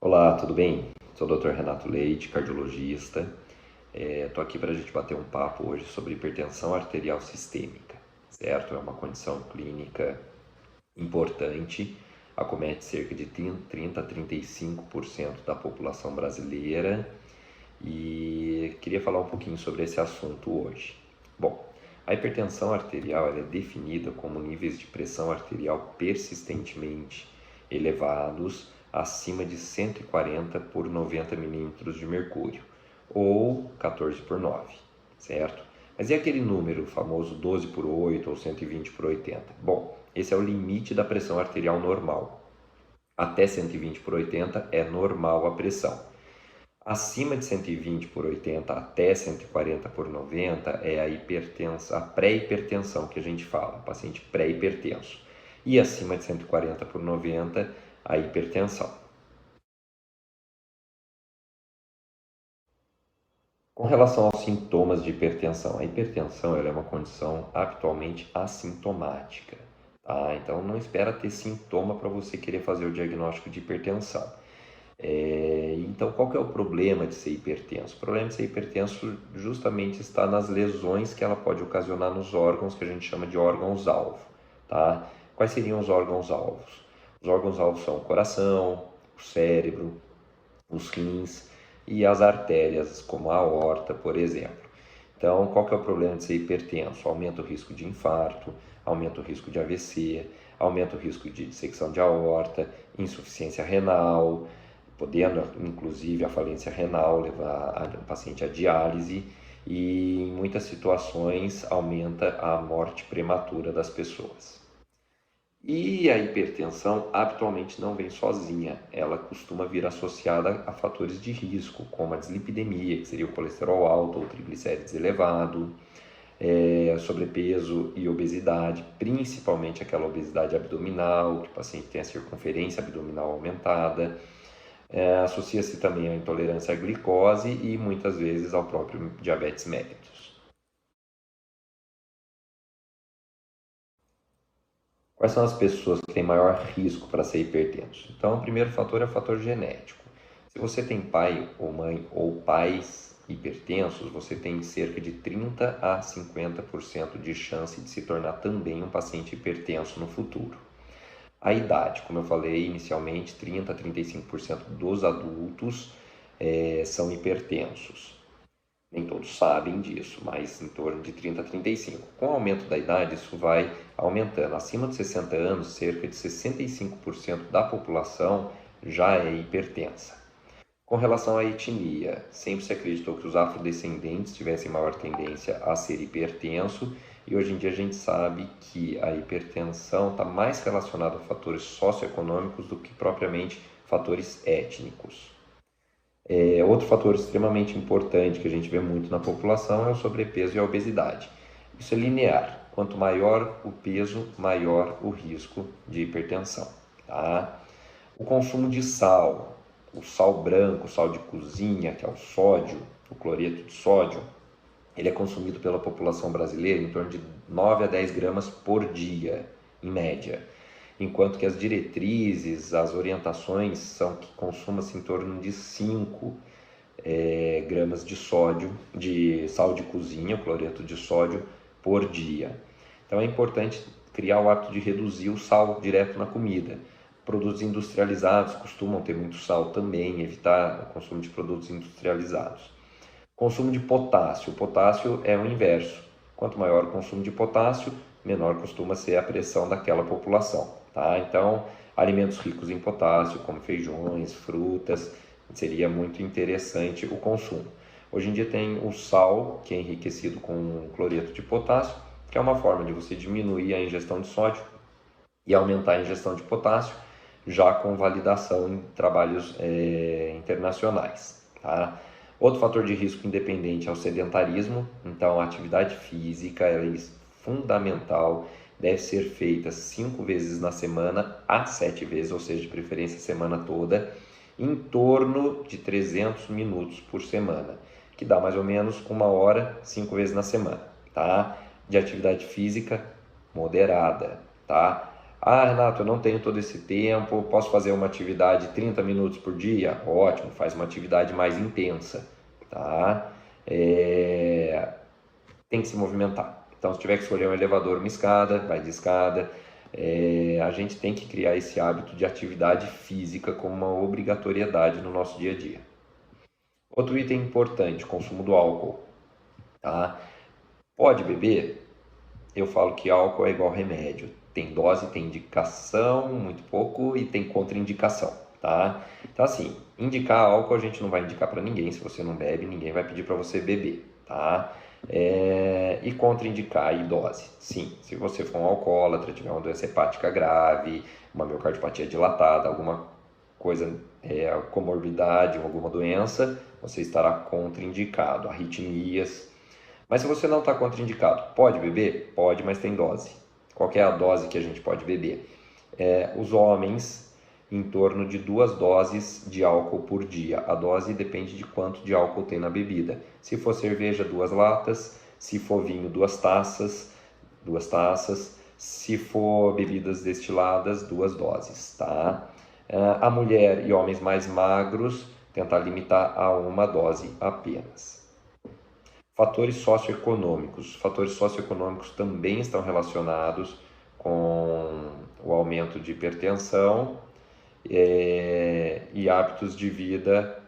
Olá, tudo bem? Sou o Dr. Renato Leite, cardiologista. Estou aqui para a gente bater um papo hoje sobre hipertensão arterial sistêmica, certo? É uma condição clínica importante, acomete cerca de 30 a 35% da população brasileira e queria falar um pouquinho sobre esse assunto hoje. Bom, a hipertensão arterial ela é definida como níveis de pressão arterial persistentemente elevados acima de 140 por 90 milímetros de mercúrio, ou 14 por 9, certo? Mas e aquele número famoso 12 por 8 ou 120 por 80? Bom, esse é o limite da pressão arterial normal. Até 120 por 80 é normal a pressão. Acima de 120 por 80 até 140 por 90 é a pré-hipertensão que a gente fala, paciente pré-hipertenso. E acima de 140 por 90, a hipertensão. Com relação aos sintomas de hipertensão, a hipertensão ela é uma condição habitualmente assintomática, tá? Então não espera ter sintoma para você querer fazer o diagnóstico de hipertensão. Então, qual que é o problema de ser hipertenso? O problema de ser hipertenso justamente está nas lesões que ela pode ocasionar nos órgãos que a gente chama de órgãos-alvo, tá? Quais seriam os órgãos-alvos? Os órgãos-alvos são o coração, o cérebro, os rins e as artérias, como a aorta, por exemplo. Então, qual que é o problema de ser hipertenso? Aumenta o risco de infarto, aumenta o risco de AVC, aumenta o risco de dissecção de aorta, insuficiência renal, podendo, inclusive, a falência renal levar o paciente à diálise e, em muitas situações, aumenta a morte prematura das pessoas. E a hipertensão habitualmente não vem sozinha, ela costuma vir associada a fatores de risco, como a dislipidemia, que seria o colesterol alto ou triglicérides elevado, sobrepeso e obesidade, principalmente aquela obesidade abdominal, que o paciente tem a circunferência abdominal aumentada. Associa-se também à intolerância à glicose e muitas vezes ao próprio diabetes mellitus. Quais são as pessoas que têm maior risco para ser hipertenso? Então, o primeiro fator é o fator genético. Se você tem pai ou mãe ou pais hipertensos, você tem cerca de 30 a 50% de chance de se tornar também um paciente hipertenso no futuro. A idade, como eu falei inicialmente, 30 a 35% dos adultos são hipertensos. Nem todos sabem disso, mas em torno de 30 a 35. Com o aumento da idade, isso vai aumentando. Acima de 60 anos, cerca de 65% da população já é hipertensa. Com relação à etnia, sempre se acreditou que os afrodescendentes tivessem maior tendência a ser hipertenso e hoje em dia a gente sabe que a hipertensão está mais relacionada a fatores socioeconômicos do que propriamente fatores étnicos. Outro fator extremamente importante que a gente vê muito na população é o sobrepeso e a obesidade. Isso é linear. Quanto maior o peso, maior o risco de hipertensão. Tá? O consumo de sal, o sal branco, o sal de cozinha, que é o sódio, o cloreto de sódio, ele é consumido pela população brasileira em torno de 9 a 10 gramas por dia, em média. Enquanto que as diretrizes, as orientações são que consuma-se em torno de 5 gramas de sódio, de sal de cozinha, o cloreto de sódio, por dia. Então é importante criar o hábito de reduzir o sal direto na comida. Produtos industrializados costumam ter muito sal também, evitar o consumo de produtos industrializados. Consumo de potássio. O potássio é o inverso. Quanto maior o consumo de potássio, menor costuma ser a pressão daquela população. Tá? Então, alimentos ricos em potássio, como feijões, frutas, seria muito interessante o consumo. Hoje em dia tem o sal, que é enriquecido com cloreto de potássio, que é uma forma de você diminuir a ingestão de sódio e aumentar a ingestão de potássio, já com validação em trabalhos internacionais. Tá? Outro fator de risco independente é o sedentarismo, então a atividade física é fundamental, deve ser feita 5 vezes na semana a 7 vezes, ou seja, de preferência a semana toda, em torno de 300 minutos por semana, que dá mais ou menos 1 hora, 5 vezes na semana, tá? De atividade física moderada, tá? Ah, Renato, eu não tenho todo esse tempo, posso fazer uma atividade 30 minutos por dia? Ótimo, faz uma atividade mais intensa, tá? Tem que se movimentar. Então, se tiver que escolher um elevador, uma escada, vai de escada. A gente tem que criar esse hábito de atividade física como uma obrigatoriedade no nosso dia a dia. Outro item importante, consumo do álcool, tá? Pode beber? Eu falo que álcool é igual remédio. Tem dose, tem indicação, muito pouco, e tem contraindicação, tá? Então, assim, indicar álcool a gente não vai indicar para ninguém. Se você não bebe, ninguém vai pedir para você beber, tá? E contraindicar aí dose. Sim, se você for um alcoólatra, tiver uma doença hepática grave, uma miocardiopatia dilatada, alguma coisa, comorbidade, alguma doença, você estará contraindicado. Arritmias. Mas se você não está contraindicado, pode beber? Pode, mas tem dose. Qual é a dose que a gente pode beber? Os homens, em torno de 2 doses de álcool por dia. A dose depende de quanto de álcool tem na bebida. Se for cerveja, 2 latas. Se for vinho, 2 taças. 2 taças. Se for bebidas destiladas, 2 doses, tá? A mulher e homens mais magros, tentar limitar a 1 dose apenas. Fatores socioeconômicos. Fatores socioeconômicos também estão relacionados com o aumento de hipertensão e hábitos de vida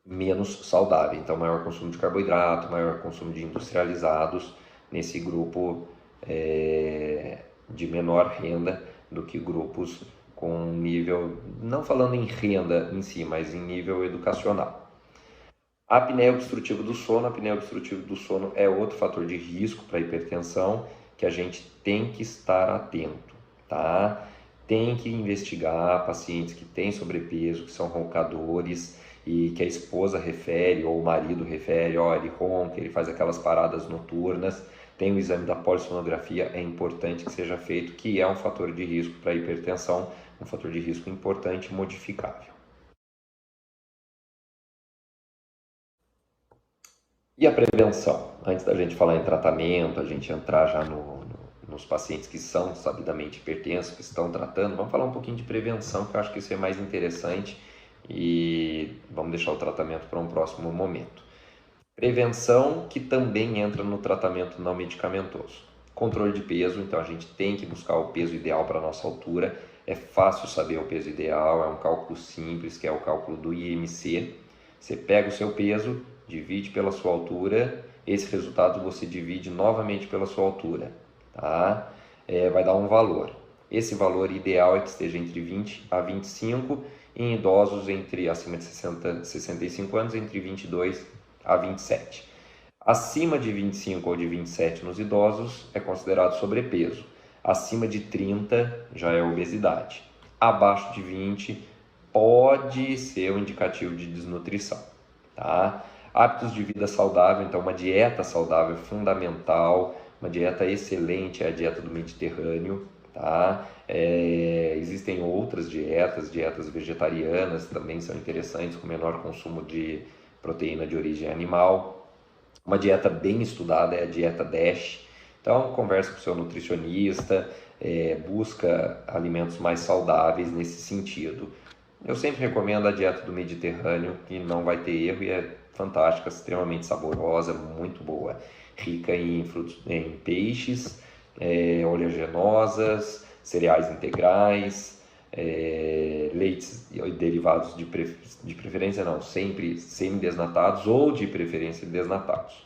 menos saudável. Então, maior consumo de carboidrato, maior consumo de industrializados nesse grupo de menor renda do que grupos com nível, não falando em renda em si, mas em nível educacional. A apneia obstrutiva do sono. A apneia obstrutiva do sono é outro fator de risco para a hipertensão que a gente tem que estar atento, tá? Tem que investigar pacientes que têm sobrepeso, que são roncadores e que a esposa refere ou o marido refere, ó, ele ronca, ele faz aquelas paradas noturnas. Tem o exame da polissonografia, é importante que seja feito, que é um fator de risco para a hipertensão, um fator de risco importante e modificável. E a prevenção? Antes da gente falar em tratamento, a gente entrar já nos pacientes que são sabidamente hipertensos, que estão tratando, vamos falar um pouquinho de prevenção, que eu acho que isso é mais interessante e vamos deixar o tratamento para um próximo momento. Prevenção que também entra no tratamento não medicamentoso. Controle de peso, então a gente tem que buscar o peso ideal para a nossa altura. É fácil saber o peso ideal, é um cálculo simples, que é o cálculo do IMC. Você pega o seu peso, divide pela sua altura, esse resultado você divide novamente pela sua altura, tá? Vai dar um valor. Esse valor ideal é que esteja entre 20 a 25, em idosos acima de 65 anos, entre 22 a 27. Acima de 25 ou de 27 nos idosos é considerado sobrepeso. Acima de 30 já é obesidade. Abaixo de 20 pode ser um indicativo de desnutrição, tá? Hábitos de vida saudável, então uma dieta saudável é fundamental, uma dieta excelente é a dieta do Mediterrâneo, tá? Existem outras dietas vegetarianas também são interessantes, com menor consumo de proteína de origem animal. Uma dieta bem estudada é a dieta DASH, então conversa com o seu nutricionista, busca alimentos mais saudáveis nesse sentido. Eu sempre recomendo a dieta do Mediterrâneo, que não vai ter erro e é fantástica, extremamente saborosa, muito boa. Rica em peixes, oleaginosas, cereais integrais, leites e derivados de preferência não, sempre semi-desnatados ou de preferência desnatados.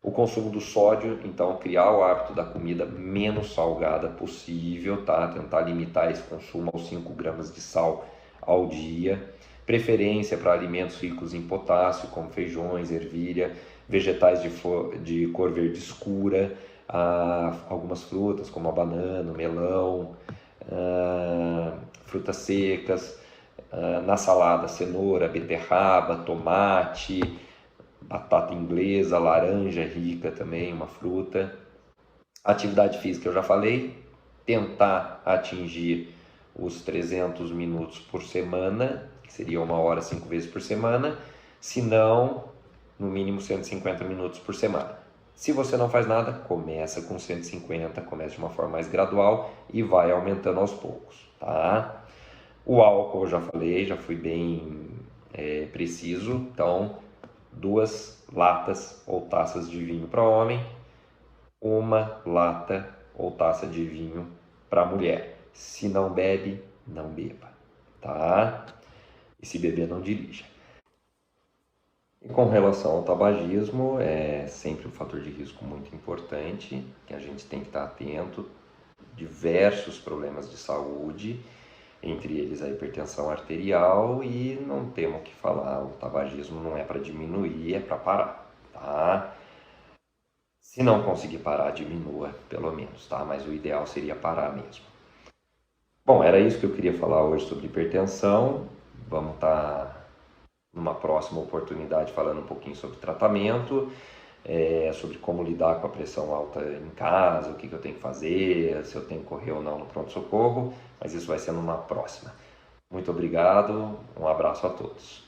O consumo do sódio, então criar o hábito da comida menos salgada possível, tá? Tentar limitar esse consumo aos 5 gramas de sal ao dia. Preferência para alimentos ricos em potássio, como feijões, ervilha, vegetais de cor verde escura, algumas frutas como a banana, o melão, frutas secas, na salada cenoura, beterraba, tomate, batata inglesa, laranja rica também, uma fruta. Atividade física eu já falei, tentar atingir os 300 minutos por semana, que seria 1 hora 5 vezes por semana, se não, no mínimo 150 minutos por semana. Se você não faz nada, começa com 150, começa de uma forma mais gradual e vai aumentando aos poucos, tá? O álcool eu já falei, já fui bem preciso, então 2 latas ou taças de vinho para homem, 1 lata ou taça de vinho para mulher. Se não bebe, não beba, tá? E se beber, não dirija. E com relação ao tabagismo, é sempre um fator de risco muito importante, que a gente tem que estar atento. Diversos problemas de saúde, entre eles a hipertensão arterial, e não temos o que falar, o tabagismo não é para diminuir, é para parar, tá? Se não conseguir parar, diminua, pelo menos, tá? Mas o ideal seria parar mesmo. Bom, era isso que eu queria falar hoje sobre hipertensão. Vamos estar numa próxima oportunidade falando um pouquinho sobre tratamento, sobre como lidar com a pressão alta em casa, o que eu tenho que fazer, se eu tenho que correr ou não no pronto-socorro, mas isso vai ser numa próxima. Muito obrigado, um abraço a todos.